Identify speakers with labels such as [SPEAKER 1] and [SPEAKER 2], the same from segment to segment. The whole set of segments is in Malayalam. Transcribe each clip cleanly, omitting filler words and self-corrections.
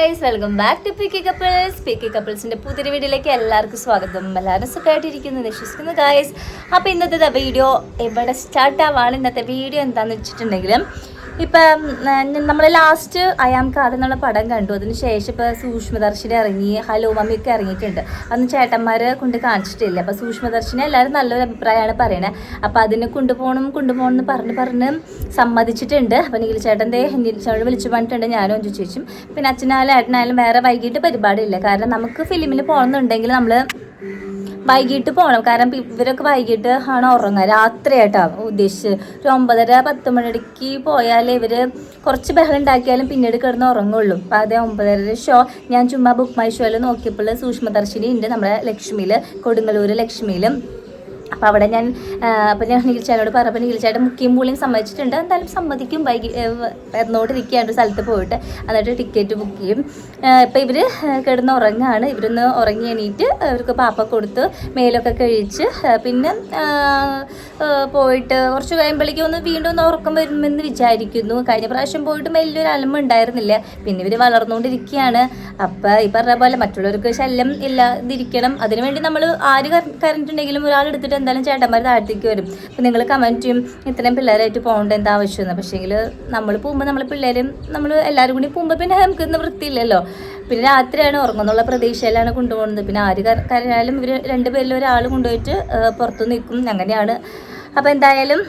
[SPEAKER 1] Guys, welcome back to picky couples. Picky കപ്പിൾസിന്റെ പുതിയ വീഡിയോയിലേക്ക് എല്ലാവർക്കും സ്വാഗതം. എല്ലാവരും സുഖമായിട്ടിരിക്കുന്നു വിശ്വസിക്കുന്നു ഗൈസ്. അപ്പോൾ ഇന്നത്തെ വീഡിയോ ഇവിടെ സ്റ്റാർട്ട് ആവാണ്. ഇന്നത്തെ വീഡിയോ എന്താണെന്ന് വെച്ചിട്ടുണ്ടെങ്കിലും, ഇപ്പം നമ്മൾ ലാസ്റ്റ് അയാം കാർഡ് എന്നുള്ള പടം കണ്ടു. അതിന് ശേഷം ഇപ്പോൾ സൂക്ഷ്മദർശിനി ഇറങ്ങി, ഹലോ മമ്മിയൊക്കെ ഇറങ്ങിയിട്ടുണ്ട്. അന്ന് ചേട്ടന്മാർ കൊണ്ട് കാണിച്ചിട്ടില്ല. അപ്പോൾ സൂക്ഷ്മദർശിനി എല്ലാവരും നല്ലൊരു അഭിപ്രായമാണ് പറയണത്. അപ്പോൾ അതിന് കൊണ്ടുപോകണം എന്ന് പറഞ്ഞ് സമ്മതിച്ചിട്ടുണ്ട്. അപ്പോൾ നീൽ ചേട്ടൻ വിളിച്ചു പറഞ്ഞിട്ടുണ്ട്, ഞാനും അഞ്ചു ചേച്ചും. പിന്നെ അച്ഛനായാലും ഏട്ടനായാലും വേറെ വൈകിട്ട് പരിപാടിയില്ല. കാരണം നമുക്ക് ഫിലിമിന് പോകണമെന്നുണ്ടെങ്കിൽ നമ്മൾ വൈകിട്ട് പോകണം. കാരണം ഇവരൊക്കെ വൈകിട്ട് ആണ് ഉറങ്ങുക, രാത്രിയായിട്ടാണ് ഉദ്ദേശിച്ച്. ഒരു 9:30-10 മണിക്ക് പോയാൽ ഇവർ കുറച്ച് ബഹളം ഉണ്ടാക്കിയാലും പിന്നീട് കിടന്ന് ഉറങ്ങുള്ളൂ. അപ്പോൾ അതേ 9:30 ഷോ ഞാൻ ചുമ്മാ ബുക്ക് മൈ ഷോയിൽ നോക്കിയപ്പോൾ സൂക്ഷ്മദർശിനി ഉണ്ട് നമ്മുടെ ലക്ഷ്മിയിൽ, കൊടുങ്ങല്ലൂർ ലക്ഷ്മിയിലും. അപ്പോൾ അവിടെ ഞാൻ നീൽച്ചേട്ടനോട് പറഞ്ഞപ്പോൾ നീൽച്ചേട്ടൻ മുക്കിയും പൂളിയും സമ്മതിച്ചിട്ടുണ്ട്. എന്തായാലും സമ്മതിക്കും. എന്നോട്ടിരിക്കുകയാണ് ഒരു സ്ഥലത്ത് പോയിട്ട്, എന്നിട്ട് ടിക്കറ്റ് ബുക്ക് ചെയ്യും. ഇപ്പോൾ ഇവർ കിടന്ന് ഉറങ്ങുകയാണ്. ഇവരൊന്ന് ഉറങ്ങി എണീറ്റ് അവർക്ക് പാപ്പ കൊടുത്ത് മേലൊക്കെ കഴിച്ച് പിന്നെ പോയിട്ട് കുറച്ച് കഴിയുമ്പോഴേക്കും വീണ്ടും ഒന്ന് ഉറക്കം വരുമെന്ന് വിചാരിക്കുന്നു. കഴിഞ്ഞ പ്രാവശ്യം പോയിട്ട് വലിയൊരു അലമ്പ് ഉണ്ടായിരുന്നില്ല. പിന്നെ ഇവർ വളർന്നുകൊണ്ടിരിക്കുകയാണ്. അപ്പോൾ ഈ പറഞ്ഞ പോലെ മറ്റുള്ളവർക്ക് ശല്യം ഇല്ലാതിരിക്കണം. അതിനുവേണ്ടി നമ്മൾ ആര് കരഞ്ഞിട്ടുണ്ടെങ്കിലും ഒരാളെടുത്തിട്ട് എന്തായാലും ചേട്ടന്മാർ താഴത്തേക്ക് വരും. അപ്പോൾ നിങ്ങൾ കമൻറ്റ് ചെയ്യും, ഇത്രയും പിള്ളേരായിട്ട് പോകേണ്ട എന്താ ആവശ്യമെന്ന്. പക്ഷേങ്കിൽ നമ്മൾ പോകുമ്പോൾ നമ്മൾ പിള്ളേരും നമ്മൾ എല്ലാവരും കൂടി പോകുമ്പോൾ പിന്നെ നമുക്ക് ഇന്ന് വൃത്തിയില്ലല്ലോ. പിന്നെ രാത്രിയാണ് ഉറങ്ങുന്നുള്ള പ്രതീക്ഷയിലാണ് കൊണ്ടുപോകുന്നത്. പിന്നെ ആര് കരഞ്ഞാലും ഇവർ രണ്ടുപേരിൽ ഒരാൾ കൊണ്ടുപോയിട്ട് പുറത്തു നിൽക്കും. അങ്ങനെയാണ്. അപ്പോൾ എന്തായാലും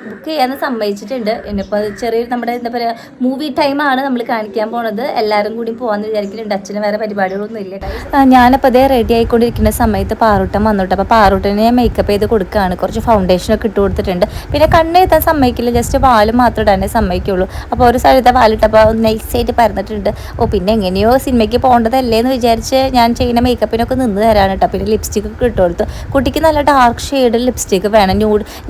[SPEAKER 1] ബുക്ക് ചെയ്യാൻ സമ്മതിച്ചിട്ടുണ്ട്. ഇനിയിപ്പോൾ ചെറിയൊരു നമ്മുടെ എന്താ പറയുക മൂവി ടൈമാണ് നമ്മൾ കാണിക്കാൻ പോണത്. എല്ലാവരും കൂടി പോകാമെന്ന് വിചാരിക്കുന്നുണ്ട്. അച്ഛന് വേറെ പരിപാടികളൊന്നും ഇല്ല. ഞാനപ്പോൾ അതേ റെഡി ആയിക്കൊണ്ടിരിക്കുന്ന സമയത്ത് പാറൂട്ടൻ വന്നിട്ട്, അപ്പോൾ പാറൂട്ടനെ മേക്കപ്പ് ചെയ്ത് കൊടുക്കുകയാണ്. കുറച്ച് ഫൗണ്ടേഷനൊക്കെ ഇട്ട് കൊടുത്തിട്ടുണ്ട്. പിന്നെ കണ്ണെഴുത്താൻ സമ്മതിക്കില്ല, ജസ്റ്റ് വാല് മാത്രം ഇടാനേ സമ്മതിക്കുള്ളൂ. അപ്പോൾ ഒരു സ്ഥലത്തെ വാലിട്ടപ്പോൾ നൈസായിട്ട് പരന്നിട്ടുണ്ട്. പിന്നെ എങ്ങനെയോ സിനിമയ്ക്ക് പോകേണ്ടതല്ലേ എന്ന് വിചാരിച്ച് ഞാൻ ചെയ്യുന്ന മേക്കപ്പിനൊക്കെ നിന്ന് തരാണ് കേട്ടോ. പിന്നെ ലിപ്സ്റ്റിക്കൊക്കെ ഇട്ട് കൊടുത്തു. കുട്ടിക്ക് നല്ല ഡാർക്ക് ഷെയ്ഡ് ലിപ്സ്റ്റിക്ക് വേണം.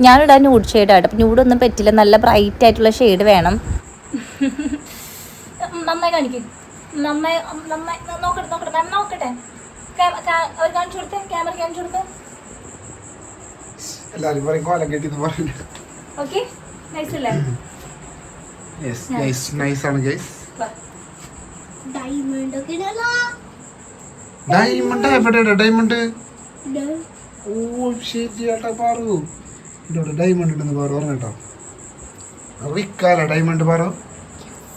[SPEAKER 1] ഞാനിടാൻ ന്യൂഡ് ഷെയ്ഡായിട്ട്. ന്യൂഡൊന്നും പറ്റില്ല, നല്ല ബ്രൈറ്റ് ആയിട്ടുള്ള ഷെയ്ഡ് വേണം. നന്നായി കാണിക്കും. നോക്കട്ടെ കാണിച്ചു കൊടുത്തേ, ക്യാമറ കാണിച്ചു കൊടുത്തേ. ഓക്കെ, നൈസ് അല്ലേ?
[SPEAKER 2] നൈസ് ആണ് ഗൈസ്. ഡയമണ്ട് ഓ ശരിയാട്ടാ പാറു. ഇതോടെ ഡയമണ്ട് ഉണ്ടെന്ന് പാറു പറഞ്ഞേട്ടോ. റിക്കാല ഡയമണ്ട് പാറു.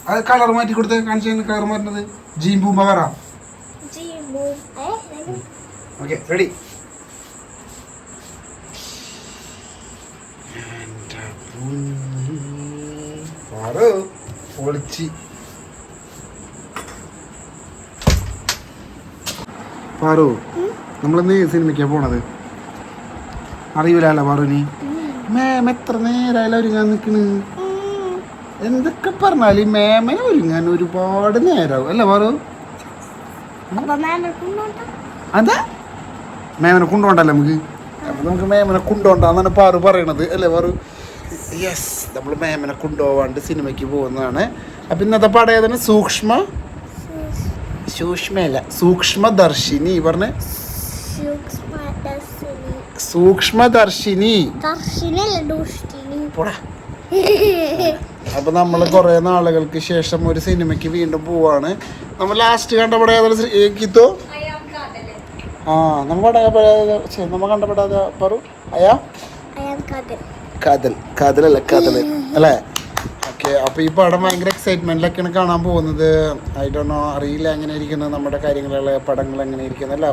[SPEAKER 2] അത് കളർ മാറ്റി കൊടുത്തേ, കാണിച്ചു കളർ മാറ്റുന്നത്. ജീമ്പൂമ്പ പറ. Okay ready. പാറു പൊളിച്ച്. പാറു നമ്മളിന്ന് സിനിമയ്ക്കാ പോണത്. അറിയില്ലല്ലോ പാറു. നീ മേമ എത്ര നേരമായാലും ഒരുങ്ങാൻ നിൽക്കണ്. എന്തൊക്കെ പറഞ്ഞാലും മേമനെ ഒരുങ്ങാൻ ഒരുപാട് നേരമാവും അല്ലേ പാറു? അതാ മേമനെ കൊണ്ടുപോണ്ടല്ലേ നമുക്ക്. അപ്പൊ നമുക്ക് മേമനെ കൊണ്ടുപോണ്ടാന്നാണ് പാറു പറയണത് അല്ലേ പാറു? യെസ്, നമ്മൾ മേമനെ കൊണ്ടുപോവാണ്ട് സിനിമയ്ക്ക് പോകുന്നതാണ്. അപ്പൊ ഇന്നത്തെ പടം ഏതാണ്? സൂക്ഷ്മദർശിനി പറഞ്ഞേ. സൂക്ഷ്മദർശിനി. അപ്പൊ നമ്മള് കുറെ നാളുകൾക്ക് ശേഷം ഒരു സിനിമയ്ക്ക് വീണ്ടും പോവാണ്. നമ്മൾ ലാസ്റ്റ് കണ്ട പടം ഏതാണ് കിത്തോ? നമ്മ കണ്ടപ്പെടാതെ പറു കഥൽ അല്ലേ? ഓക്കെ. അപ്പോൾ ഈ പടം ഭയങ്കര എക്സൈറ്റ്മെന്റിലൊക്കെയാണ് കാണാൻ പോകുന്നത്. ഐ ഡോണ്ട് നോ, അറിയില്ല എങ്ങനെ ഇരിക്കുന്നത് നമ്മുടെ കാര്യങ്ങളുള്ള പടങ്ങൾ എങ്ങനെ ഇരിക്കുന്നല്ല.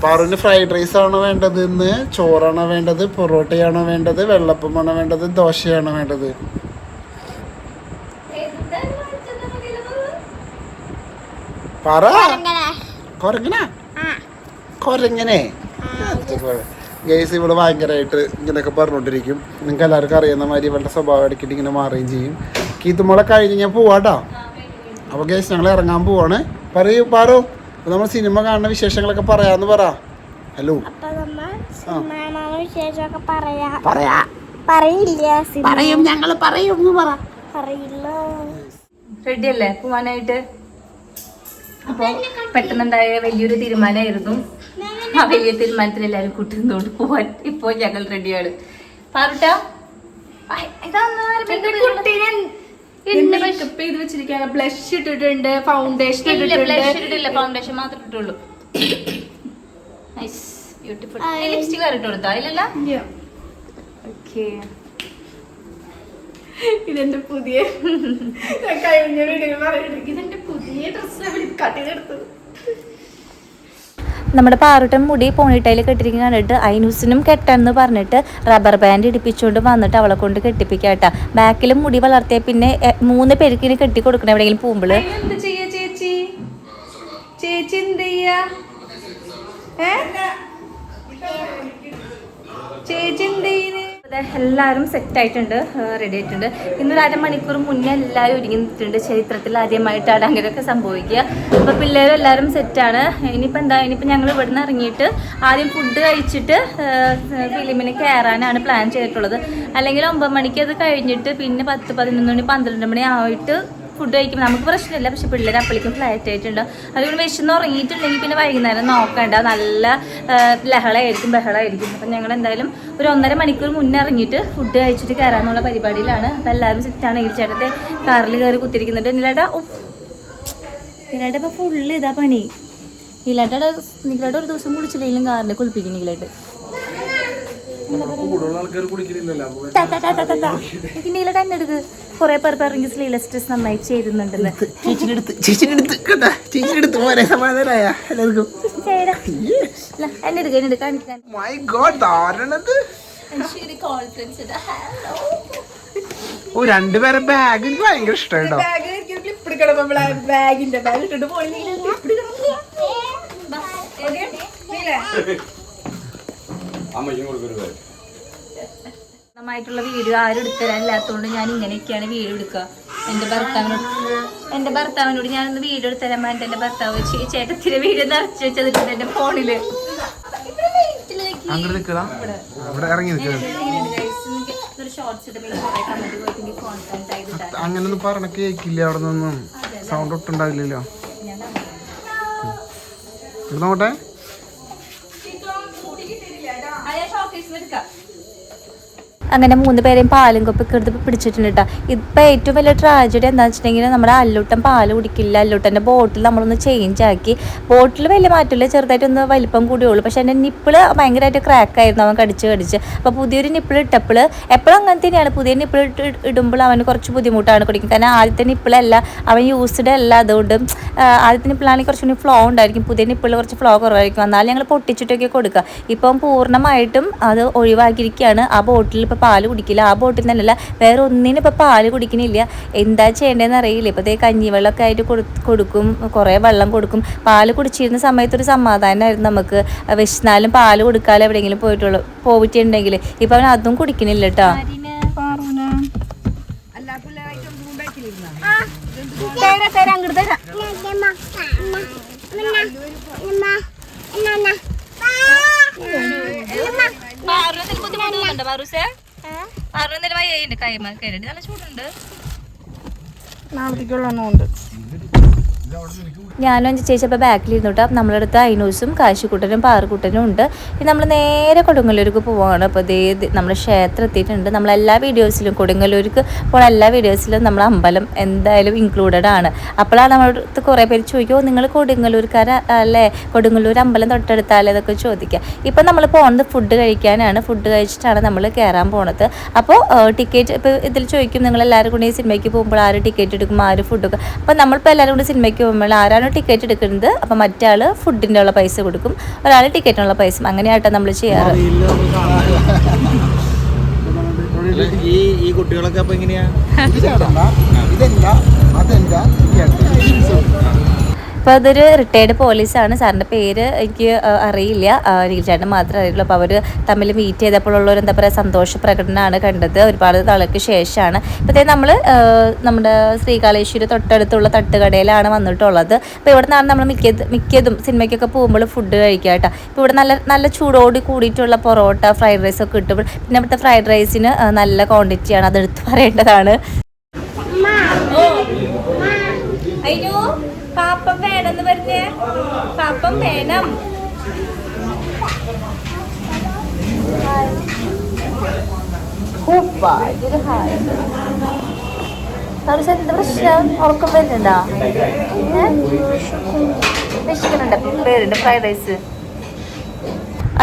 [SPEAKER 2] പാറുവിന് ഫ്രൈഡ് റൈസ് ആണോ വേണ്ടത്, ഇന്ന് ചോറാണോ വേണ്ടത്, പൊറോട്ടയാണോ വേണ്ടത്, വെള്ളപ്പമാണോ വേണ്ടത്, ദോശയാണോ വേണ്ടത്? പറ. കൊരങ്ങനെ ഗൈസ് ഇവിടെ ഭയങ്കരമായിട്ട് ഇങ്ങനെയൊക്കെ പറഞ്ഞുകൊണ്ടിരിക്കും. നിങ്ങൾക്ക് എല്ലാവർക്കും അറിയുന്ന മാതിരി ഇവളുടെ സ്വഭാവം ഇടയ്ക്കിട്ട് ഇങ്ങനെ മാറുകയും ചെയ്യും. കീത്തുമോളെ കഴിഞ്ഞ് ഞാൻ പോവാട്ടോ. അപ്പോൾ ഗൈസ് ഞങ്ങൾ ഇറങ്ങാൻ പോവാണ്. പറയൂ പാറു, നമ്മൾ സിനിമ കാണുന്ന വിശേഷങ്ങളൊക്കെ പറയാന്ന് പറ. ഹലോ
[SPEAKER 1] റെഡി അല്ലേ പോവാനായിട്ട്? അപ്പോൾ പെട്ടെന്നുണ്ടായ വലിയൊരു തീരുമാനമായിരുന്നു. ആ വലിയ തീരുമാനത്തിൽ എല്ലാവരും കൂട്ടുന്നോണ്ട് പോവാൻ ഇപ്പോൾ ഞങ്ങൾ റെഡിയാണ്. പാറുട്ടാ
[SPEAKER 3] മേക്കപ്പ് ചെയ്ത് വെച്ചിരിക്കുകയാണ്. ബ്ലഷ് ഇട്ടിട്ടുണ്ട്, ഫൗണ്ടേഷൻ ഇട്ടിട്ടുണ്ട്.
[SPEAKER 1] ഫൗണ്ടേഷൻ മാത്രമേ ഇട്ടുള്ളൂ. Nice beautiful. ലിപ്സ്റ്റിക് വേറെ ഇട്ട് കൊടുത്താ ഇല്ലല്ലോ? ഓക്കെ.
[SPEAKER 3] ഇതെന്റെ പുതിയ കഴിഞ്ഞ വീഡിയോ പറയുന്നത് ഇതെന്റെ പുതിയ ഡ്രസ്സാണ് ഫ്ലിപ്കാർട്ടിൽ എടുത്തത്.
[SPEAKER 1] നമ്മുടെ പാറുട്ടൻ മുടി പോണിട്ടയിൽ കെട്ടിരിക്കുന്ന കണ്ടിട്ട് ഐനൂസിനും കെട്ടെന്ന് പറഞ്ഞിട്ട് റബ്ബർ ബാൻഡ് ഇടിപ്പിച്ചുകൊണ്ട് വന്നിട്ട് അവളെ കൊണ്ട് കെട്ടിപ്പിക്കാട്ടാ. ബാക്കിലും മുടി വളർത്തിയ പിന്നെ 3 പേർക്ക് കെട്ടി കൊടുക്കണം എവിടെയെങ്കിലും പോകുമ്പോൾ.
[SPEAKER 3] എന്ത് ചെയ്യാ ചേച്ചി? ചേച്ചി എന്ത് ചെയ്യാ? ചേച്ചി എന്ത് ചെയ്യുന്നത്?
[SPEAKER 1] എല്ലാവരും സെറ്റായിട്ടുണ്ട്, റെഡി ആയിട്ടുണ്ട്. ഇന്നൊരു അരമണിക്കൂർ മുന്നേ എല്ലാവരും ഒരുങ്ങിയിട്ടുണ്ട്. ചരിത്രത്തിൽ ആദ്യമായിട്ടാണ് അങ്ങനെയൊക്കെ സംഭവിക്കുക. അപ്പോൾ പിള്ളേരും എല്ലാവരും സെറ്റാണ്. ഇനിയിപ്പോൾ ഞങ്ങൾ ഇവിടെ നിന്ന് ഇറങ്ങിയിട്ട് ആദ്യം ഫുഡ് കഴിച്ചിട്ട് ഫിലിമിന് കയറാനാണ് പ്ലാൻ ചെയ്തിട്ടുള്ളത്. അല്ലെങ്കിൽ 9 മണിക്ക് അത് കഴിഞ്ഞിട്ട് പിന്നെ 10, 11 മണി, 12 മണി ആയിട്ട് ഫുഡ് കഴിക്കുമ്പോൾ നമുക്ക് പ്രശ്നമില്ല. പക്ഷെ പിള്ളേർ അപ്പോഴേക്കും ഫ്ലാറ്റ് ആയിട്ടുണ്ട്. അതുകൊണ്ട് വിശന്ന് ഉറങ്ങിയിട്ടുണ്ടെങ്കിൽ പിന്നെ വൈകുന്നേരം നോക്കണ്ട, നല്ല ബഹളമായിരിക്കും. അപ്പം ഞങ്ങൾ എന്തായാലും ഒരു 1.5 മണിക്കൂർ മുന്നേ ഇറങ്ങിയിട്ട് ഫുഡ് കഴിച്ചിട്ട് കയറാനുള്ള പരിപാടിയിലാണ്. അപ്പം എല്ലാവരും സെറ്റാണ്. ഈ ചേട്ടത്തെ കാറിൽ കയറി കുത്തിരിക്കുന്നുണ്ട്. നിലയുടെ ഇപ്പോൾ ഫുള്ള് ഇതാ പണി. നിലയുടെ ഒരു ദിവസം കുളിച്ചില്ലെങ്കിലും കാറിൽ കുളിപ്പിക്കും. നിലയിട്ട് തന്നെ എടുക്ക്. കുറെ പേർ പറഞ്ഞ് സ്ലീവ്ലെസ് ഡ്രസ് നന്നായി ചെയ്തുന്നുണ്ടെന്ന്. എന്നെ കാണിക്കാൻ
[SPEAKER 2] രണ്ടുപേരെ ബാഗ് എനിക്ക് ഭയങ്കര ഇഷ്ടമായിട്ടോ.
[SPEAKER 3] ബാഗിന്റെ ബാഗ് ഇട്ടിട്ട് പോണെങ്കിൽ
[SPEAKER 1] ായിട്ടുള്ള വീഡിയോ ആരും എടുത്തരാനില്ലാത്തതുകൊണ്ട് ഞാൻ ഇങ്ങനെയൊക്കെയാണ് വീഡിയോ എടുക്കുക. എന്റെ ഭർത്താവിനോട് ഞാനൊന്ന് വീഡിയോ എടുത്തരാൻ വേണ്ടി എന്റെ ഭർത്താവ് ചേട്ടത്തിന്റെ വീഡിയോ നിറച്ച് വെച്ചതിട്ടുണ്ട് എന്റെ ഫോണില്.
[SPEAKER 2] അങ്ങനൊന്നും പറഞ്ഞ കേക്കില്ല. അവിടെ നിന്നും സൗണ്ട് ഒട്ടുണ്ടാവില്ലല്ലോ. നോട്ടെ
[SPEAKER 1] അങ്ങനെ 3 പേരെയും പാലും കൊപ്പൊക്കെ എടുത്ത് പിടിച്ചിട്ടുണ്ട് കേട്ടോ. ഇപ്പം ഏറ്റവും വലിയ ട്രാജഡി എന്താണെന്ന് വെച്ചിട്ടുണ്ടെങ്കിൽ നമ്മുടെ അല്ലൂട്ടൻ പാല് കുടിക്കില്ല. അല്ലൂട്ടൻ്റെ ബോട്ടിൽ നമ്മളൊന്ന് ചേഞ്ച് ആക്കി. ബോട്ടിൽ വലിയ മാറ്റമില്ല, ചെറുതായിട്ടൊന്ന് വലിപ്പം കൂടിയുള്ളൂ. പക്ഷേ എൻ്റെ നിപ്പിള് ഭയങ്കരമായിട്ട് ക്രാക്കായിരുന്നു. അവൻ കടിച്ച്. അപ്പോൾ പുതിയൊരു നിപ്പിൾ ഇട്ടപ്പോൾ എപ്പോഴും അങ്ങനെ തന്നെയാണ്. പുതിയ നിപ്പിൾ ഇടുമ്പോൾ അവന് കുറച്ച് ബുദ്ധിമുട്ടാണ് കുടിക്കും. കാരണം ആദ്യത്തെ നിപ്പിളല്ല, അവൻ യൂസ്ഡ് അല്ല. അതുകൊണ്ട് ആദ്യത്തെ നിപ്പിളാണെങ്കിൽ കുറച്ചുകൂടി ഫ്ലോ ഉണ്ടായിരിക്കും, പുതിയ നിപ്പിൾ കുറച്ച് ഫ്ലോ കുറവായിരിക്കും. എന്നാലും ഞങ്ങൾ പൊട്ടിച്ചിട്ടൊക്കെ കൊടുക്കുക. ഇപ്പം പൂർണ്ണമായിട്ടും അത് ഒഴിവാക്കിയിരിക്കുകയാണ്. ആ ബോട്ടിൽ ഇപ്പോൾ പാല് കുടിക്കില്ല. ആ ബോട്ടിൽ തന്നെയല്ല, വേറെ ഒന്നിനും ഇപ്പോൾ പാല് കുടിക്കണില്ല. എന്താ ചെയ്യേണ്ടതെന്ന് അറിയില്ല. ഇപ്പോഴത്തെ കഞ്ഞിവെള്ളമൊക്കെ ആയിട്ട് കൊടുക്കും, കുറേ വെള്ളം കൊടുക്കും. പാല് കുടിച്ചിരുന്ന സമയത്തൊരു സമാധാനമായിരുന്നു നമുക്ക്. വിശന്നാലും പാല് കൊടുക്കാതെ എവിടെയെങ്കിലും പോയിട്ടുണ്ടെങ്കിൽ. ഇപ്പം അവൻ അതും കുടിക്കണില്ല കേട്ടോ. നല്ല ചൂടുണ്ട്.
[SPEAKER 3] നാളത്തേക്കുള്ളതുണ്ട്.
[SPEAKER 1] ഞാനും ചേച്ചി അപ്പോൾ ബാക്കിലിരുന്നു കേട്ടോ. നമ്മളടുത്ത് ഐനൂസും കാശിക്കുട്ടനും പാറുക്കുട്ടനും ഉണ്ട്. ഇനി നമ്മൾ നേരെ കൊടുങ്ങല്ലൂർക്ക് പോവാണ്. അപ്പോൾ നമ്മൾ ക്ഷേത്രം എത്തിയിട്ടുണ്ട്. നമ്മളെല്ലാ വീഡിയോസിലും കൊടുങ്ങല്ലൂർക്ക് പോണ എല്ലാ വീഡിയോസിലും നമ്മൾ അമ്പലം എന്തായാലും ഇൻക്ലൂഡഡ് ആണ്. അപ്പോഴാണ് നമ്മളടുത്ത് കുറേ പേര് ചോദിക്കുമോ നിങ്ങൾ കൊടുങ്ങല്ലൂർക്കാരല്ലേ, കൊടുങ്ങല്ലൂർ അമ്പലം തൊട്ടടുത്താലേ എന്നൊക്കെ ചോദിക്കുക. ഇപ്പം നമ്മൾ പോകുന്നത് ഫുഡ് കഴിക്കാനാണ്. ഫുഡ് കഴിച്ചിട്ടാണ് നമ്മൾ കയറാൻ പോണത്. അപ്പോൾ ടിക്കറ്റ് ഇപ്പോൾ ഇതിൽ ചോദിക്കും നിങ്ങളെല്ലാവരും കൂടി സിനിമയ്ക്ക് പോകുമ്പോൾ ആര് ടിക്കറ്റ് എടുക്കും, ആര് ഫുഡൊക്കെ. അപ്പോൾ നമ്മളിപ്പോൾ എല്ലാവരും കൂടി സിനിമയ്ക്ക് പോകുമ്പോൾ ആരാണ് ടിക്കറ്റ് എടുക്കുന്നത്, അപ്പം മറ്റേ ആൾ ഫുഡിൻ്റെ ഉള്ള പൈസ കൊടുക്കും, ഒരാൾ ടിക്കറ്റിനുള്ള പൈസ. അങ്ങനെയായിട്ടാണ് നമ്മൾ ചെയ്യാറ്.
[SPEAKER 4] ഈ കുട്ടികളൊക്കെ അപ്പൊ എങ്ങനെയാ?
[SPEAKER 1] അപ്പോൾ അതൊരു റിട്ടയർഡ് പോലീസാണ്. സാറിൻ്റെ പേര് എനിക്ക് അറിയില്ല, ചേട്ടൻ മാത്രമേ അറിയുള്ളൂ. അപ്പോൾ അവർ തമ്മിൽ മീറ്റ് ചെയ്തപ്പോഴുള്ളൊരു എന്താ പറയുക സന്തോഷ പ്രകടനമാണ് കണ്ടത്. ഒരുപാട് നാൾക്ക് ശേഷമാണ്. ഇപ്പോഴത്തേ നമ്മൾ നമ്മുടെ ശ്രീകാളേശ്വരി തൊട്ടടുത്തുള്ള തട്ടുകടയിലാണ് വന്നിട്ടുള്ളത്. അപ്പോൾ ഇവിടെ നിന്നാണ് നമ്മൾ മിക്കതും സിനിമയ്ക്കൊക്കെ പോകുമ്പോൾ ഫുഡ് കഴിക്കുക കേട്ടോ. ഇപ്പോൾ ഇവിടെ നല്ല ചൂടോട് കൂടിയിട്ടുള്ള പൊറോട്ട, ഫ്രൈഡ് റൈസ് ഒക്കെ കിട്ടും. പിന്നെ ഇവിടുത്തെ ഫ്രൈഡ് റൈസിന് നല്ല ക്വാണ്ടിറ്റിയാണ്, അതെടുത്ത് പറയേണ്ടതാണ്. അയ്യോ പാപ്പം വേണമെന്ന് പറഞ്ഞേ, പാപ്പം വേണം. പാറൂസ് എന്താ പ്രശ്നം? ഉറക്കം വരുന്നുണ്ടോ? വിശക്കുന്നുണ്ട്. പേരുണ്ട് ഫ്രൈഡ് റൈസ്.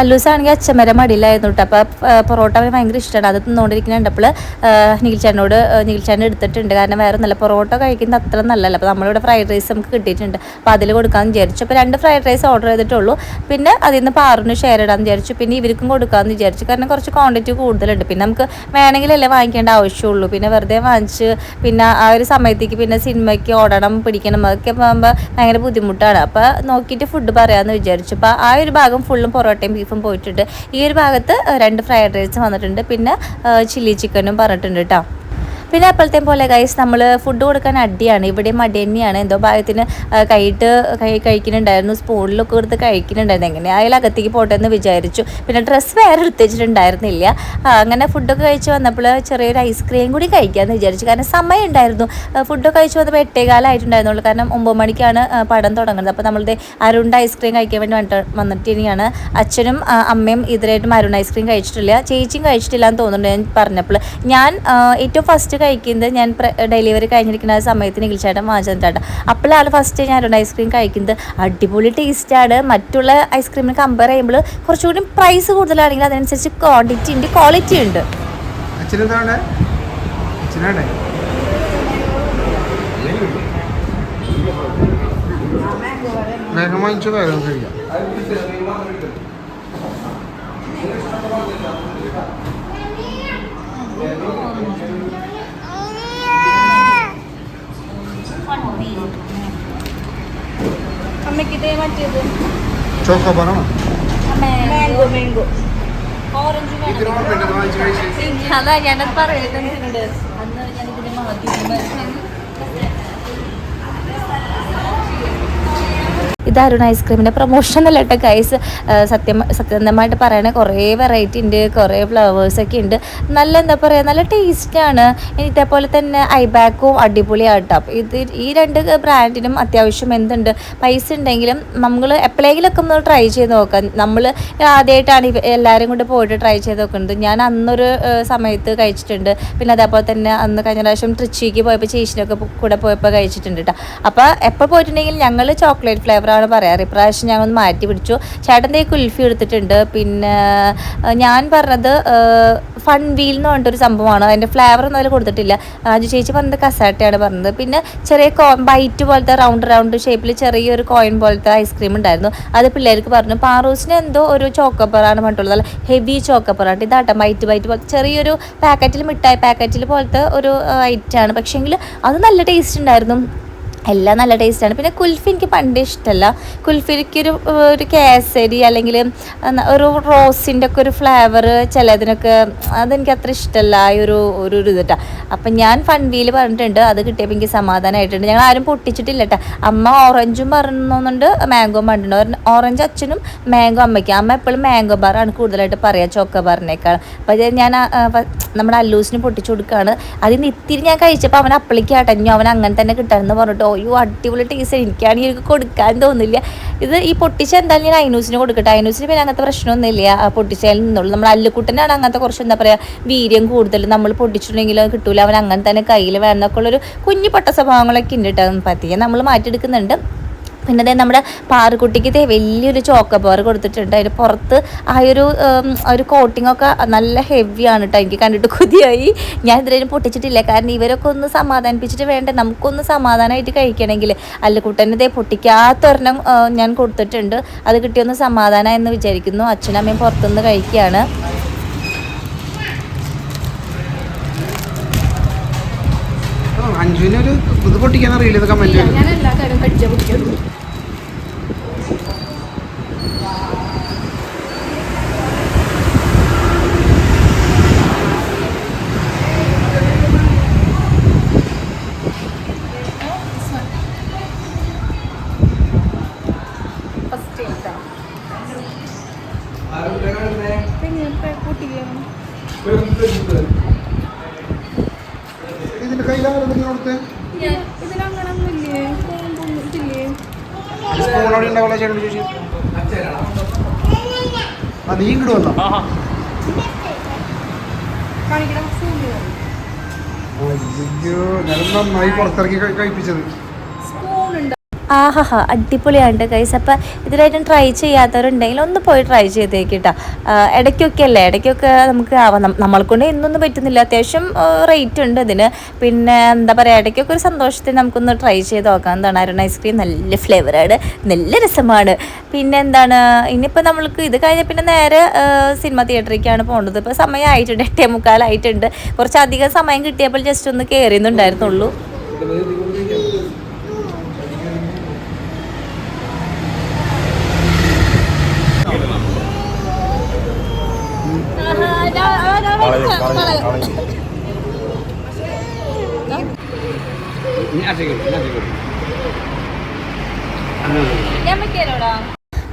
[SPEAKER 1] അല്ലൂസാണെങ്കിൽ അച്ഛമ്മരെ മടിയിലായിരുന്നു കേട്ടോ. അപ്പോൾ പൊറോട്ട അവന് ഭയങ്കര ഇഷ്ടമാണ്. അത് തിന്നുകൊണ്ടിരിക്കുന്നുണ്ടപ്പോൾ നിഖിൽ ചേട്ടൻ എടുത്തിട്ടുണ്ട്. കാരണം വേറെ നല്ല പൊറോട്ട കഴിക്കുന്നത് അത്ര നല്ലതല്ല. അപ്പോൾ നമ്മളിവിടെ ഫ്രൈഡ് റൈസ് നമുക്ക് കിട്ടിയിട്ടുണ്ട്. അപ്പോൾ അതിൽ കൊടുക്കാമെന്ന് വിചാരിച്ചു. അപ്പോൾ 2 ഫ്രൈഡ് റൈസ് ഓർഡർ ചെയ്തിട്ടുള്ളൂ. പിന്നെ അതിൽ നിന്ന് പാറിന് ഷെയർ ഇടാമെന്ന് വിചാരിച്ചു. പിന്നെ ഇവർക്കും കൊടുക്കാമെന്ന് വിചാരിച്ചു. കാരണം കുറച്ച് ക്വാണ്ടിറ്റി കൂടുതലുണ്ട്. പിന്നെ നമുക്ക് വേണമെങ്കിലല്ലേ വാങ്ങിക്കേണ്ട ആവശ്യമുള്ളൂ. പിന്നെ വെറുതെ വാങ്ങിച്ച് പിന്നെ ആ ഒരു സമയത്തേക്ക് പിന്നെ സിനിമയ്ക്ക് ഓടണം പിടിക്കണം അതൊക്കെ പോകുമ്പോൾ ഭയങ്കര ബുദ്ധിമുട്ടാണ്. അപ്പോൾ നോക്കിയിട്ട് ഫുഡ് പറയാമെന്ന് വിചാരിച്ചു. അപ്പോൾ ആ ഒരു ഭാഗം ഫുള്ളും പൊറോട്ടയും ബീഫും പോയിട്ടുണ്ട്. ഈ ഒരു ഭാഗത്ത് 2 ഫ്രൈഡ് റൈസ് വന്നിട്ടുണ്ട്. പിന്നെ ചില്ലി ചിക്കനും പറഞ്ഞിട്ടുണ്ട് കേട്ടോ. പിന്നെ അപ്പോഴത്തെ പോലെ ഗൈസ് നമ്മൾ ഫുഡ് കൊടുക്കാൻ അടിയാണ്. ഇവിടെയും അടി തന്നെയാണ്. എന്തോ ഭാഗത്തിന് കഴിക്കുന്നുണ്ടായിരുന്നു. സ്പൂണിലൊക്കെ എടുത്ത് കഴിക്കുന്നുണ്ടായിരുന്നു. എങ്ങനെ ആയാലും അകത്തേക്ക് പോട്ടെ എന്ന് വിചാരിച്ചു. പിന്നെ ഡ്രസ്സ് വേറെ എടുത്ത് വെച്ചിട്ടുണ്ടായിരുന്നില്ല. അങ്ങനെ ഫുഡൊക്കെ കഴിച്ച് വന്നപ്പോൾ ചെറിയൊരു ഐസ്ക്രീം കൂടി കഴിക്കാമെന്ന് വിചാരിച്ചു. കാരണം സമയം ഉണ്ടായിരുന്നു. ഫുഡൊക്കെ കഴിച്ച് വന്നപ്പോൾ 8:15 കാരണം 9 മണിക്കാണ് പടം തുടങ്ങുന്നത്. അപ്പോൾ നമ്മളുടെ അരുൺ ഐസ്ക്രീം കഴിക്കാൻ വേണ്ടി വന്നിട്ട് ഇനിയാണ്. അച്ഛനും അമ്മയും ഇതിലായിട്ടും അരുൺ ഐസ്ക്രീം കഴിച്ചിട്ടില്ല. ചേച്ചിയും കഴിച്ചിട്ടില്ല എന്ന് തോന്നുന്നുണ്ട് ഞാൻ പറഞ്ഞപ്പോൾ. ഞാൻ ഏറ്റവും ഫസ്റ്റ് കഴിക്കുന്നത് ഞാൻ ഡെലിവറി കഴിഞ്ഞിരിക്കുന്ന സമയത്ത് നിഖിൽ ചേട്ടൻ വാങ്ങിച്ചിട്ടാണ്. അപ്പോഴാണ് ഫസ്റ്റ് ഞാൻ അരുൺ ഐസ്ക്രീം കഴിക്കുന്നത്. അടിപൊളി ടേസ്റ്റാണ്. മറ്റുള്ള ഐസ്ക്രീമിന് കമ്പയർ ചെയ്യുമ്പോൾ കുറച്ചുകൂടി പ്രൈസ് കൂടുതലാണെങ്കിൽ അതിനനുസരിച്ച് ക്വാളിറ്റി ഉണ്ട്. അമ്മയ്ക്കിതേ മറ്റേത്
[SPEAKER 2] ചോക്കോബാറാണോ?
[SPEAKER 1] മാംഗോ ഓറഞ്ച് അതാ ഞാനത് പറയുന്നുണ്ട്. അന്ന് ഞാനിതിന് മാറ്റി ഇത് അരുൺ ഐസ്ക്രീമിൻ്റെ പ്രൊമോഷൻ അല്ല കേട്ടോ ഗൈസ്. സത്യസന്ധമായിട്ട് പറയണേ കുറേ വെറൈറ്റി ഉണ്ട്, കുറേ ഫ്ലവേഴ്സൊക്കെ ഉണ്ട്. നല്ല എന്താ പറയുക നല്ല ടേസ്റ്റാണ്. ഇതേപോലെ തന്നെ ഐബാക്കും അടിപൊളിയാട്ടോ. ഈ 2 ബ്രാൻഡിനും അത്യാവശ്യം എന്തുണ്ട് പൈസ ഉണ്ടെങ്കിലും നമ്മൾ എപ്പോഴെങ്കിലുമൊക്കെ ഒന്ന് ട്രൈ ചെയ്ത് നോക്കാം. നമ്മൾ ആദ്യമായിട്ടാണ് എല്ലാവരും കൊണ്ട് പോയിട്ട് ട്രൈ ചെയ്ത് നോക്കുന്നത്. ഞാൻ അന്നൊരു സമയത്ത് കഴിച്ചിട്ടുണ്ട്. പിന്നെ അതേപോലെ തന്നെ അന്ന് കഴിഞ്ഞ പ്രാവശ്യം ട്രിച്ചിക്ക് പോയപ്പോൾ ചേച്ചിനൊക്കെ കൂടെ പോയപ്പോൾ കഴിച്ചിട്ടുണ്ട് കേട്ടോ. അപ്പോൾ എപ്പോൾ പോയിട്ടുണ്ടെങ്കിൽ ഞങ്ങൾ ചോക്ലേറ്റ് ഫ്ലേവറാണ് പറയാറ്. ഇപ്രാവശ്യം ഞങ്ങൾ ഒന്ന് മാറ്റി പിടിച്ചു. ചേട്ടൻ്റെ കുൽഫി എടുത്തിട്ടുണ്ട്. പിന്നെ ഞാൻ പറഞ്ഞത് ഫൺ വീൽ എന്ന് പറഞ്ഞിട്ടൊരു സംഭവമാണ്. അതിൻ്റെ ഫ്ലേവറൊന്നും അതിൽ കൊടുത്തിട്ടില്ല. ചേച്ചി പറഞ്ഞത് കസാട്ടയാണ് പറഞ്ഞത്. പിന്നെ ചെറിയ ബൈറ്റ് പോലത്തെ റൗണ്ട് ഷേപ്പിൽ ചെറിയൊരു കോയിൻ പോലത്തെ ഐസ്ക്രീം ഉണ്ടായിരുന്നു. അത് പിള്ളേർക്ക് പറഞ്ഞു. പാറൂസിന് എന്തോ ഒരു ചോക്കപ്പറാണ് പറഞ്ഞിട്ടുള്ളത്. നല്ല ഹെവി ചോക്കപ്പറാണ്. ഇതാട്ടോ ബൈറ്റ് പോലത്തെ ചെറിയൊരു പാക്കറ്റിൽ മിഠായി പാക്കറ്റിൽ പോലത്തെ ഒരു ഐറ്റാണ്. പക്ഷേങ്കിൽ അത് നല്ല ടേസ്റ്റ് ഉണ്ടായിരുന്നു. എല്ലാം നല്ല ടേസ്റ്റാണ്. പിന്നെ കുൽഫി എനിക്ക് പണ്ടേ ഇഷ്ടമല്ല. കുൽഫിക്കൊരു കേസരി അല്ലെങ്കിൽ ഒരു റോസിൻ്റെ ഒക്കെ ഒരു ഫ്ലേവർ ചിലതിനൊക്കെ അതെനിക്ക് അത്ര ഇഷ്ടമല്ല. ഒരു ഇതിട്ടാ. അപ്പം ഞാൻ ഫൺവീൽ പറഞ്ഞിട്ടുണ്ട്. അത് കിട്ടിയപ്പോൾ എനിക്ക് സമാധാനമായിട്ടുണ്ട്. ഞങ്ങൾ ആരും പൊട്ടിച്ചിട്ടില്ല കേട്ടോ. അമ്മ ഓറഞ്ചും പറയുന്നുണ്ട്, മാംഗോ പറഞ്ഞിട്ടുണ്ട്. ഓറഞ്ച് അച്ഛനും മാംഗോ അമ്മയ്ക്കും. അമ്മ എപ്പോഴും മാംഗോ ബാറാണ് കൂടുതലായിട്ട് പറയുക ചോക്കോബാറിനേക്കാൾ. അപ്പോൾ ഞാൻ നമ്മുടെ അല്ലൂസിന് പൊട്ടിച്ചു കൊടുക്കുകയാണ്. അതിന് ഇത്തിരി ഞാൻ കഴിച്ചപ്പോൾ അവൻ അപ്പളിക്ക് അടഞ്ഞു. അവൻ അങ്ങനെ തന്നെ കിട്ടാമെന്ന് പറഞ്ഞിട്ട് അയ്യോ അടിപൊളി ടേസ്റ്റ്. എനിക്കാണെങ്കിൽ എനിക്ക് കൊടുക്കാൻ തോന്നില്ല. ഇത് ഈ പൊട്ടിച്ച എന്തായാലും ഞാൻ ഐനൂസിന് കൊടുക്കട്ടെ. ഐനൂസിന് പിന്നെ അങ്ങനത്തെ പ്രശ്നമൊന്നുമില്ല. പൊട്ടിച്ചതിൽ നിന്നുള്ളൂ. നമ്മൾ അല്ലുക്കുട്ടനാണ് അങ്ങനത്തെ കുറച്ച് എന്താ പറയുക വീര്യം കൂടുതൽ. നമ്മൾ പൊട്ടിച്ചിട്ടുണ്ടെങ്കിൽ കിട്ടൂല. അവൻ അങ്ങനെ തന്നെ കയ്യിൽ വേണമെന്നൊക്കെ ഉള്ളൊരു കുഞ്ഞു പൊട്ട സ്വഭാവങ്ങളൊക്കെ ഉണ്ട് കേട്ടോ. പതിയെ നമ്മൾ മാറ്റിയെടുക്കുന്നുണ്ട്. പിന്നെ അതേ നമ്മുടെ പാറുകുട്ടിക്ക് വലിയൊരു ചോക്കബാർ കൊടുത്തിട്ടുണ്ട്. അതിന് പുറത്ത് ആ ഒരു കോട്ടിങ്ങൊക്കെ നല്ല ഹെവിയാണ് കേട്ടോ. എനിക്ക് കണ്ടിട്ട് കൊതിയായി. ഞാൻ ഇതിലും പൊട്ടിച്ചിട്ടില്ല. കാരണം ഇവരൊക്കെ ഒന്ന് സമാധാനിപ്പിച്ചിട്ട് വേണ്ടേ നമുക്കൊന്ന് സമാധാനമായിട്ട് കഴിക്കണമെങ്കിൽ. അല്ലുകുട്ടനെ പൊട്ടിക്കാത്തൊരെണ്ണം ഞാൻ കൊടുത്തിട്ടുണ്ട്. അത് കിട്ടിയൊന്ന് സമാധാനം എന്ന് വിചാരിക്കുന്നു. അച്ഛനും അമ്മയും പുറത്തുനിന്ന് കഴിക്കുകയാണ്.
[SPEAKER 2] അഞ്ജുവിനൊരു ഇത് പൊട്ടിക്കാൻ അറിയില്ല. ഇത് കമന്റ്
[SPEAKER 3] ഞാൻ എല്ലാ കാര്യം കടിച്ചാൽ പൊട്ടിക്കുള്ളൂ.
[SPEAKER 2] ഇതിന്റെ കയ്യിലാരും കൊടുത്തേ
[SPEAKER 3] ഇതിലങ്ങനൊന്നുമില്ലേ?
[SPEAKER 2] സ്പൂണോടെ ഉണ്ടാവുള്ള ചേട്ടൻ ചോദിച്ചു. ആ നീ ഇങ്ങോട്ട് വന്നോ?
[SPEAKER 3] കാണിക്കണം.
[SPEAKER 2] അയ്യോ ഞാൻ നന്നായി പുറത്തിറക്കി കഴിപ്പിച്ചത്.
[SPEAKER 1] ആഹാ അടിപൊളിയാണ് ഗൈസ്. അപ്പം ഇതിലായിട്ടും ട്രൈ ചെയ്യാത്തവരുണ്ടെങ്കിൽ ഒന്ന് പോയി ട്രൈ ചെയ്തേക്കിട്ടാ. ഇടയ്ക്കൊക്കെ അല്ലേ, ഇടയ്ക്കൊക്കെ നമുക്ക് നമ്മൾക്കൊണ്ട് എന്നൊന്നും പറ്റുന്നില്ല, അത്യാവശ്യം റേറ്റ് ഉണ്ട് ഇതിന്. പിന്നെ എന്താ പറയുക, ഇടയ്ക്കൊക്കെ ഒരു സന്തോഷത്തിന് നമുക്കൊന്ന് ട്രൈ ചെയ്ത് നോക്കാം. എന്താണ് അരുൺ ഐസ്ക്രീം നല്ല ഫ്ലേവറാണ്, നല്ല രസമാണ്. പിന്നെ എന്താണ് ഇനിയിപ്പോൾ നമ്മൾക്ക് ഇത് കഴിഞ്ഞ പിന്നെ നേരെ സിനിമ തിയേറ്ററിലേക്കാണ് പോകേണ്ടത്. ഇപ്പോൾ സമയമായിട്ടുണ്ട്, 8:45 കുറച്ചധികം സമയം കിട്ടിയപ്പോൾ ജസ്റ്റ് ഒന്ന് കയറിയെന്നുണ്ടായിരുന്നുള്ളൂ.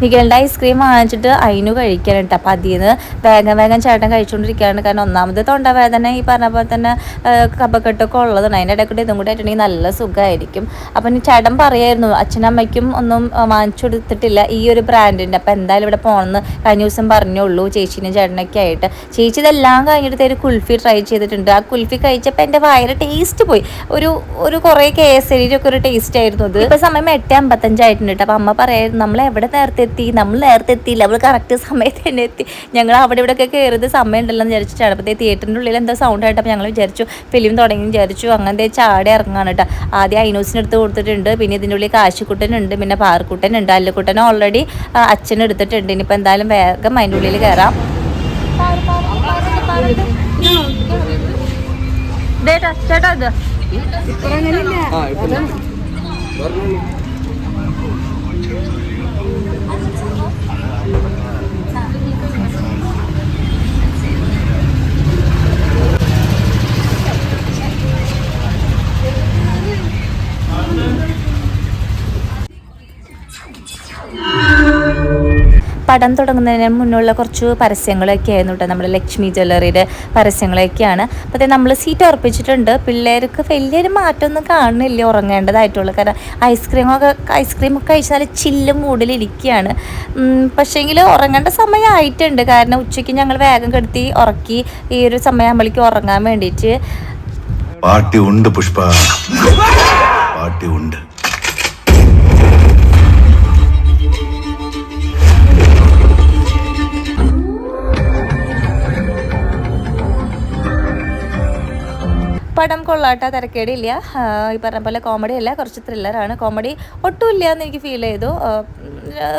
[SPEAKER 1] നിഖിലിൻ്റെ ഐസ്ക്രീം വാങ്ങിച്ചിട്ട് അതിന് കഴിക്കാനുണ്ട്. അപ്പം അതിൽ നിന്ന് വേഗം ചേട്ടൻ കഴിച്ചുകൊണ്ടിരിക്കുകയാണ്. കാരണം ഒന്നാമത് തൊണ്ടവേദന ഈ പറഞ്ഞ പോലെ തന്നെ കഫക്കെട്ടൊക്കെ ഉള്ളതാണ്. അതിൻ്റെ ഇടയ്ക്കൂടെ ഇതും കൂടെ ആയിട്ടുണ്ടെങ്കിൽ നല്ല സുഖമായിരിക്കും. അപ്പം ചേട്ടൻ പറയായിരുന്നു അച്ഛനമ്മയ്ക്കും ഒന്നും വാങ്ങിച്ചു കൊടുത്തിട്ടില്ല ഈ ഒരു ബ്രാൻഡിൻ്റെ. അപ്പം എന്തായാലും ഇവിടെ പോകണമെന്ന് കഴിഞ്ഞ ദിവസം പറഞ്ഞുള്ളൂ ചേച്ചീനും ചേട്ടനൊക്കെ ആയിട്ട്. ചേച്ചി ഇതെല്ലാം കഴിഞ്ഞിട്ട് ഒരു കുൽഫി ട്രൈ ചെയ്തിട്ടുണ്ട്. ആ കുൽഫി കഴിച്ചപ്പോൾ എൻ്റെ വായിൽ ടേസ്റ്റ് പോയി. ഒരു കുറേ കേസരിയൊക്കെ ഒരു ടേസ്റ്റ് ആയിരുന്നു അത്. ഇപ്പം സമയം 8:55 ആയിട്ടുണ്ട്. അപ്പം അമ്മ പറയായിരുന്നു നമ്മൾ നേരത്തെ എത്തിയില്ല, നമ്മൾ കറക്റ്റ് സമയത്ത് തന്നെ എത്തി. ഞങ്ങൾ അവിടെ ഇവിടെയൊക്കെ കയറിയത് സമയം ഉണ്ടല്ലോ എന്ന് വിചാരിച്ചിട്ടാണ്. അപ്പോൾ തിയേറ്ററിൻ്റെ ഉള്ളിൽ എന്താ സൗണ്ട് ആയിട്ടപ്പോൾ ഞങ്ങൾ വിചാരിച്ചു ഫിലിം തുടങ്ങി വിചാരിച്ചു. അങ്ങനത്തെ ചാടി ഇറങ്ങാണ് കേട്ടോ. ആദ്യം ഐനൂസിന് എടുത്ത് കൊടുത്തിട്ടുണ്ട്, പിന്നെ ഇതിൻ്റെ ഉള്ളിൽ കാശിക്കുട്ടനുണ്ട്, പിന്നെ പാർക്കുട്ടനുണ്ട്. അല്ലുക്കുട്ടൻ ഓൾറെഡി അച്ഛന് എടുത്തിട്ടുണ്ട്. ഇനിയിപ്പോൾ എന്തായാലും വേഗം അതിൻ്റെ ഉള്ളിൽ കയറാം. ചേട്ടാ ഇത് പടം തുടങ്ങുന്നതിന് മുന്നുള്ള കുറച്ച് പരസ്യങ്ങളൊക്കെ ആയിരുന്നു കേട്ടോ. നമ്മുടെ ലക്ഷ്മി ജ്വല്ലറിയുടെ പരസ്യങ്ങളൊക്കെയാണ്. അപ്പോൾ നമ്മൾ സീറ്റ് ഉറപ്പിച്ചിട്ടുണ്ട്. പിള്ളേർക്ക് വലിയൊരു മാറ്റമൊന്നും കാണുന്നില്ല ഉറങ്ങേണ്ടതായിട്ടുള്ളൂ. കാരണം ഐസ്ക്രീമൊക്കെ കഴിച്ചാൽ ചില്ല് മൂഡിലിരിക്കുകയാണ്. പക്ഷേങ്കിൽ ഉറങ്ങേണ്ട സമയമായിട്ടുണ്ട്. കാരണം ഉച്ചയ്ക്ക് ഞങ്ങൾ വേഗം കെടുത്തി ഉറക്കി ഈ ഒരു സമയമാകുമ്പോഴേക്കും ഉറങ്ങാൻ വേണ്ടിയിട്ട്.
[SPEAKER 5] പാർട്ടി ഉണ്ട് പുഷ്പ, പാർട്ടി ഉണ്ട്.
[SPEAKER 1] പടം കൊള്ളാട്ട, തിരക്കേടില്ല. ഈ പറഞ്ഞ പോലെ കോമഡി അല്ല, കുറച്ച് ത്രില്ലറാണ്. കോമഡി ഒട്ടുമില്ല എന്ന് എനിക്ക് ഫീൽ ചെയ്തു.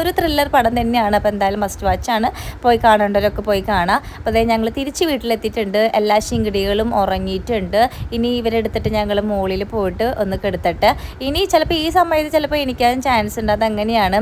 [SPEAKER 1] ഒരു ത്രില്ലർ പടം തന്നെയാണ്. അപ്പോൾ എന്തായാലും മസ്റ്റ് വാച്ചാണ്. പോയി കാണേണ്ടവരൊക്കെ പോയി കാണാം. അപ്പോൾ അതായത് ഞങ്ങൾ തിരിച്ച് വീട്ടിലെത്തിയിട്ടുണ്ട്. എല്ലാ ശിങ്കിടികളും ഉറങ്ങിയിട്ടുണ്ട്. ഇനി ഇവരെടുത്തിട്ട് ഞങ്ങൾ മുകളിൽ പോയിട്ട് ഒന്ന് കെടുത്തിട്ട് ഇനി ചിലപ്പോൾ ഈ സമയത്ത് ചിലപ്പോൾ എനിക്കാനും ചാൻസ് ഉണ്ട്. അതങ്ങനെയാണ്.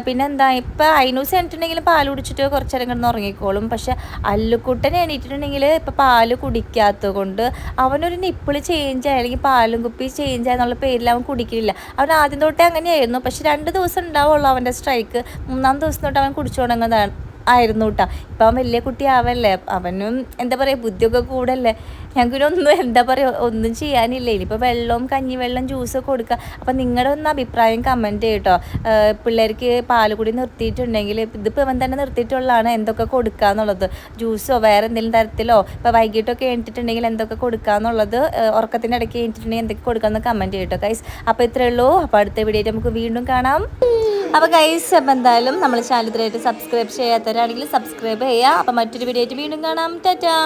[SPEAKER 1] പിന്നെ എന്താ ഇപ്പം ഐനൂസ് എണീറ്റിട്ടുണ്ടെങ്കിൽ പാൽ കുടിച്ചിട്ട് കുറച്ച് നേരം കിടന്ന് ഉറങ്ങിക്കോളും. പക്ഷെ അല്ലുക്കുട്ടൻ എണീറ്റിട്ടുണ്ടെങ്കിൽ ഇപ്പം പാല് കുടിക്കാത്തത് കൊണ്ട് അവനൊരു നിപ്പിൾ ചേഞ്ച് ആയി അല്ലെങ്കിൽ പാലും കുപ്പി ചേഞ്ച് ആയെന്നുള്ള പേരിൽ അവൻ കുടിക്കില്ല. അവൻ ആദ്യം തൊട്ടേ അങ്ങനെയായിരുന്നു. പക്ഷെ 2 ദിവസം ഉണ്ടാവുള്ളൂ അവൻ്റെ സ്ട്രൈക്ക്. 3-ാം ദിവസം തൊട്ട് അവൻ കുടിച്ചു തുടങ്ങുന്നതാണ് ആയിരുന്നു കേട്ടോ. ഇപ്പം അവൻ വലിയ കുട്ടിയാവല്ലേ, അവനും എന്താ പറയുക ബുദ്ധിയൊക്കെ കൂടല്ലേ. ഞങ്ങൾക്കൊന്നും എന്താ പറയുക ഒന്നും ചെയ്യാനില്ല. ഇനിയിപ്പോൾ വെള്ളവും കഞ്ഞിവെള്ളം ജ്യൂസൊക്കെ കൊടുക്കുക. അപ്പം നിങ്ങളുടെ ഒന്ന് അഭിപ്രായം കമൻറ്റ് ചെയ്യട്ടോ. പിള്ളേർക്ക് പാല് കൂടി നിർത്തിയിട്ടുണ്ടെങ്കിൽ ഇതിപ്പോൾ അവൻ തന്നെ നിർത്തിയിട്ടുള്ളതാണ് എന്തൊക്കെ കൊടുക്കുക എന്നുള്ളത്. ജ്യൂസോ വേറെ എന്തെങ്കിലും തരത്തിലോ ഇപ്പോൾ വൈകിട്ടൊക്കെ എണീറ്റിട്ടുണ്ടെങ്കിൽ എന്തൊക്കെ കൊടുക്കുക എന്നുള്ളത്, ഉറക്കത്തിൻ്റെ ഇടയ്ക്ക് എണീറ്റിട്ടുണ്ടെങ്കിൽ എന്തൊക്കെ കൊടുക്കാമെന്ന് കമൻറ്റ് ചെയ്യട്ടോ ഗൈസ്. അപ്പോൾ ഇത്രയേ ഉള്ളൂ. അപ്പോൾ അടുത്ത വീഡിയോ നമുക്ക് വീണ്ടും കാണാം. അപ്പോൾ ഗൈസ് അപ്പോൾ എന്തായാലും നമ്മൾ ചാനൽ ഇതുവരെയായിട്ട് സബ്സ്ക്രൈബ് ചെയ്യാത്തവരാണെങ്കിൽ സബ്സ്ക്രൈബ് ചെയ്യുക. അപ്പോൾ മറ്റൊരു വീഡിയോ ആയിട്ട് വീണ്ടും കാണാം. ടാറ്റാ.